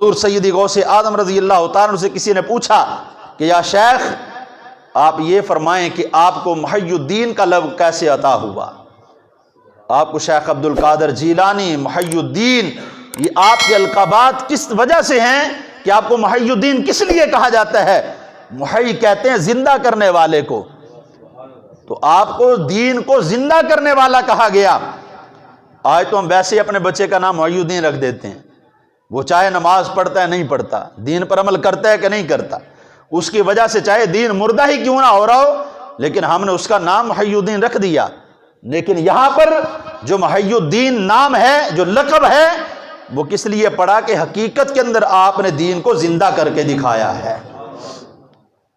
حضور سیدی غوث اعظم رضی اللہ تعالیٰ عنہ سے کسی نے پوچھا کہ یا شیخ آپ یہ فرمائیں کہ آپ کو محی الدین کا لقب کیسے عطا ہوا؟ آپ کو شیخ عبد القادر جیلانی، محی الدین، یہ آپ کے القابات کس وجہ سے ہیں کہ آپ کو محی الدین کس لیے کہا جاتا ہے؟ محی کہتے ہیں زندہ کرنے والے کو، تو آپ کو دین کو زندہ کرنے والا کہا گیا۔ آج تو ہم ویسے ہی اپنے بچے کا نام محی الدین رکھ دیتے ہیں، وہ چاہے نماز پڑھتا ہے نہیں پڑھتا، دین پر عمل کرتا ہے کہ نہیں کرتا، اس کی وجہ سے چاہے دین مردہ ہی کیوں نہ ہو رہا ہو، لیکن ہم نے اس کا نام محی الدین رکھ دیا۔ لیکن یہاں پر جو محی الدین نام ہے، جو لقب ہے، وہ کس لیے پڑھا کہ حقیقت کے اندر آپ نے دین کو زندہ کر کے دکھایا ہے۔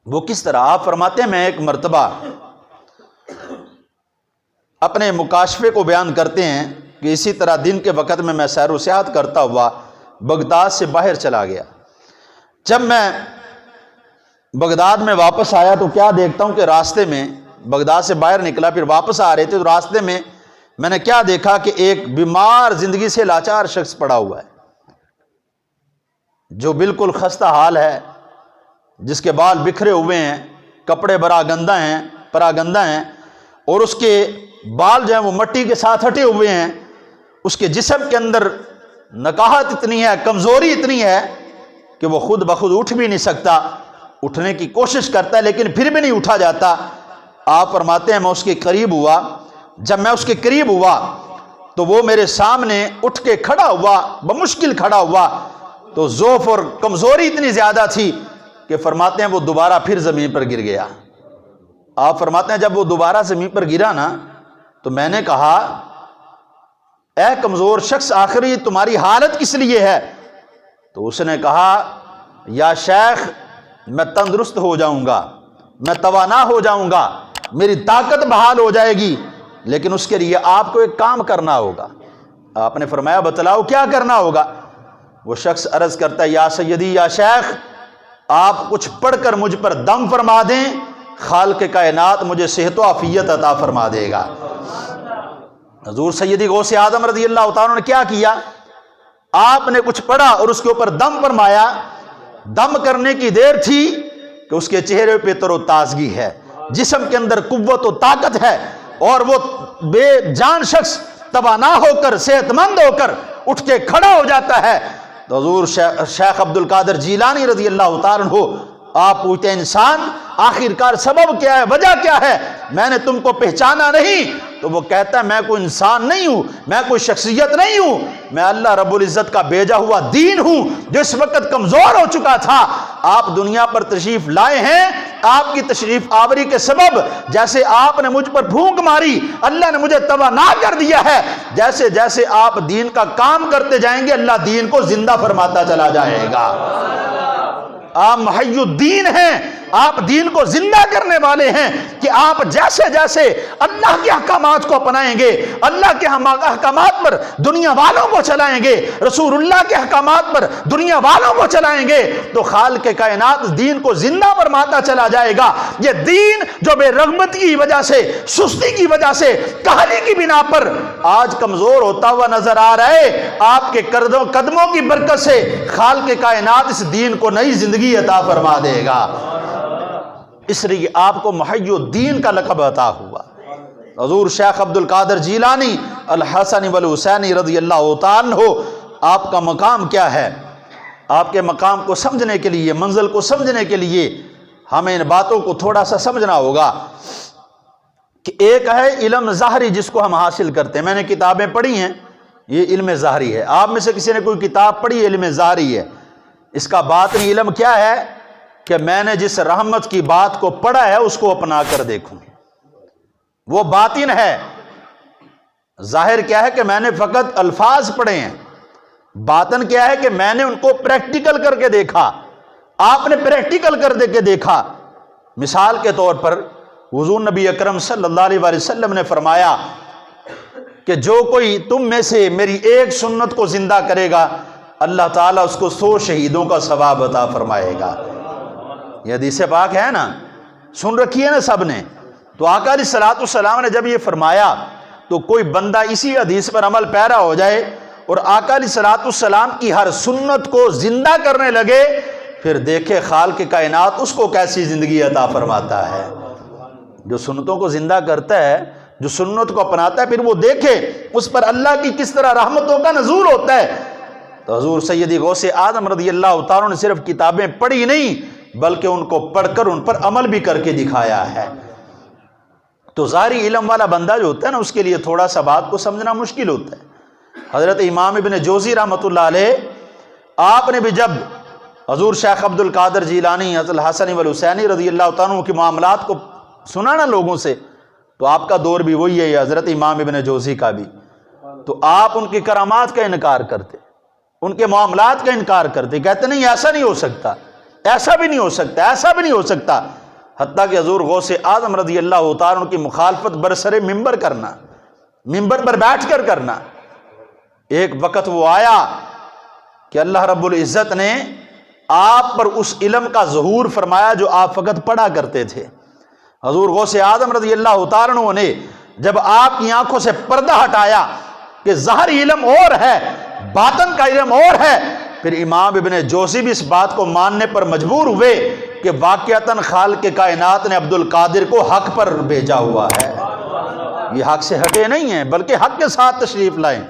وہ کس طرح؟ آپ فرماتے ہیں میں ایک مرتبہ اپنے مکاشفے کو بیان کرتے ہیں کہ اسی طرح دن کے وقت میں سیر و سیاحت کرتا ہوا بغداد سے باہر چلا گیا۔ جب میں بغداد میں واپس آیا تو کیا دیکھتا ہوں کہ راستے میں بغداد سے باہر نکلا، پھر واپس آ رہے تھے تو راستے میں نے کیا دیکھا کہ ایک بیمار، زندگی سے لاچار شخص پڑا ہوا ہے، جو بالکل خستہ حال ہے، جس کے بال بکھرے ہوئے ہیں، کپڑے پراگندہ ہیں، اور اس کے بال جو ہیں وہ مٹی کے ساتھ ہٹے ہوئے ہیں۔ اس کے جسم کے اندر نکاہت اتنی ہے، کمزوری اتنی ہے کہ وہ خود بخود اٹھ بھی نہیں سکتا، اٹھنے کی کوشش کرتا ہے لیکن پھر بھی نہیں اٹھا جاتا۔ آپ فرماتے ہیں میں اس کے قریب ہوا، جب میں اس کے قریب ہوا تو وہ میرے سامنے اٹھ کے کھڑا ہوا، بمشکل کھڑا ہوا، تو ضعف اور کمزوری اتنی زیادہ تھی کہ فرماتے ہیں وہ دوبارہ پھر زمین پر گر گیا۔ آپ فرماتے ہیں جب وہ دوبارہ زمین پر گرا نا تو میں نے کہا اے کمزور شخص، آخر یہ تمہاری حالت کس لیے ہے؟ تو اس نے کہا یا شیخ میں تندرست ہو جاؤں گا، میں توانا ہو جاؤں گا، میری طاقت بحال ہو جائے گی، لیکن اس کے لیے آپ کو ایک کام کرنا ہوگا۔ آپ نے فرمایا بتلاؤ کیا کرنا ہوگا؟ وہ شخص عرض کرتا ہے یا سیدی یا شیخ آپ کچھ پڑھ کر مجھ پر دم فرما دیں، خالق کائنات مجھے صحت و عافیت عطا فرما دے گا۔ حضور سیدی غوث اعظم رضی اللہ تعالیٰ نے کیا کیا؟ آپ نے کچھ پڑھا اور اس کے اوپر دم فرمایا۔ دم کرنے کی دیر تھی کہ اس کے چہرے پہ تر و تازگی ہے، جسم کے اندر قوت و طاقت ہے، اور وہ بے جان شخص توانا ہو کر، صحت مند ہو کر اٹھ کے کھڑا ہو جاتا ہے۔ تو حضور شیخ عبد القادر جیلانی رضی اللہ تعالیٰ عنہ آپ پوچھتے ہیں انسان آخرکار سبب کیا ہے، وجہ کیا ہے؟ میں نے تم کو پہچانا نہیں۔ تو وہ کہتا ہے میں کوئی انسان نہیں ہوں، میں کوئی شخصیت نہیں ہوں، میں اللہ رب العزت کا بھیجا ہوا دین ہوں جو اس وقت کمزور ہو چکا تھا۔ آپ دنیا پر تشریف لائے ہیں، آپ کی تشریف آوری کے سبب جیسے آپ نے مجھ پر پھونک ماری، اللہ نے مجھے توانا کر دیا ہے۔ جیسے جیسے آپ دین کا کام کرتے جائیں گے اللہ دین کو زندہ فرماتا چلا جائے گا۔ آپ محی الدین ہیں، آپ دین کو زندہ کرنے والے ہیں کہ آپ جیسے جیسے اللہ کے احکامات کو اپنائیں گے، اللہ کے احکامات پر دنیا والوں کو چلائیں گے، رسول اللہ کے احکامات پر دنیا والوں کو چلائیں گے، تو خالق کائنات دین کو زندہ فرماتا چلا جائے گا۔ یہ دین جو بے رغبت کی وجہ سے، سستی کی وجہ سے، کہانی کی بنا پر آج کمزور ہوتا ہوا نظر آ رہا ہے، آپ کے قدموں کی برکت سے خالق کائنات اس دین کو نئی زندگی عطا فرما دے گا۔ اس لیے آپ کو محی الدین کا لقب عطا ہوا۔ حضور شیخ عبد القادر جیلانی الحسن والحسینی رضی اللہ تعالیٰ عنہ، آپ کا مقام کیا ہے؟ آپ کے مقام کو سمجھنے کے لیے، منزل کو سمجھنے کے لیے ہمیں ان باتوں کو تھوڑا سا سمجھنا ہوگا کہ ایک ہے علم ظاہری جس کو ہم حاصل کرتے ہیں۔ میں نے کتابیں پڑھی ہیں، یہ علم ظاہری ہے۔ آپ میں سے کسی نے کوئی کتاب پڑھی ہے، علم ظاہری ہے۔ اس کا باطنی علم کیا ہے کہ میں نے جس رحمت کی بات کو پڑھا ہے اس کو اپنا کر دیکھوں، وہ باطن ہے۔ ظاہر کیا ہے کہ میں نے فقط الفاظ پڑھے ہیں، باطن کیا ہے کہ میں نے ان کو پریکٹیکل کر کے دیکھا۔ آپ نے پریکٹیکل کر کے دیکھا۔ مثال کے طور پر حضور نبی اکرم صلی اللہ علیہ وسلم نے فرمایا کہ جو کوئی تم میں سے میری ایک سنت کو زندہ کرے گا اللہ تعالیٰ اس کو 100 شہیدوں کا ثواب عطا فرمائے گا۔ یہ حدیث پاک ہے نا، سن رکھی ہے نا سب نے۔ تو آقا علیہ السلام نے جب یہ فرمایا تو کوئی بندہ اسی حدیث پر عمل پیرا ہو جائے اور آقا علیہ الصلوۃ والسلام کی ہر سنت کو زندہ کرنے لگے، پھر دیکھے خالق کائنات اس کو کیسی زندگی عطا فرماتا ہے۔ جو سنتوں کو زندہ کرتا ہے، جو سنت کو اپناتا ہے، پھر وہ دیکھے اس پر اللہ کی کس طرح رحمتوں کا نزول ہوتا ہے۔ تو حضور سیدی غوث اعظم رضی اللہ تعالیٰ نے صرف کتابیں پڑھی نہیں، بلکہ ان کو پڑھ کر ان پر عمل بھی کر کے دکھایا ہے۔ تو ظاہری علم والا بندہ جو ہوتا ہے نا، اس کے لیے تھوڑا سا بات کو سمجھنا مشکل ہوتا ہے۔ حضرت امام ابن جوزی رحمۃ اللہ علیہ، آپ نے بھی جب حضور شیخ عبد القادر جیلانی، حضرت الحسن والحسینی رضی اللہ تعالیٰ عنہ کے معاملات کو سنا نا لوگوں سے، تو آپ کا دور بھی وہی ہے، حضرت امام ابن جوزی کا بھی۔ تو آپ ان کی کرامات کا انکار کرتے، ان کے معاملات کا انکار کرتے، کہتے نہیں ایسا نہیں ہو سکتا، ایسا بھی نہیں ہو سکتا، ایسا بھی نہیں ہو سکتا۔ حتیٰ کہ حضور غوث اعظم رضی اللہ تعالیٰ عنہ کی مخالفت برسر ممبر کرنا، ممبر پر بیٹھ کر کرنا۔ ایک وقت وہ آیا کہ اللہ رب العزت نے آپ پر اس علم کا ظہور فرمایا جو آپ فقط پڑھا کرتے تھے۔ حضور غوث اعظم رضی اللہ تعالیٰ عنہ نے جب آپ کی آنکھوں سے پردہ ہٹایا کہ ظاہری علم اور ہے، باطن کا علم اور ہے، پھر امام ابن جوزی بھی اس بات کو ماننے پر مجبور ہوئے کہ واقعتاً خالق کائنات نے عبد القادر کو حق پر بھیجا ہوا ہے۔ یہ حق سے ہٹے نہیں ہیں، بلکہ حق کے ساتھ تشریف لائیں۔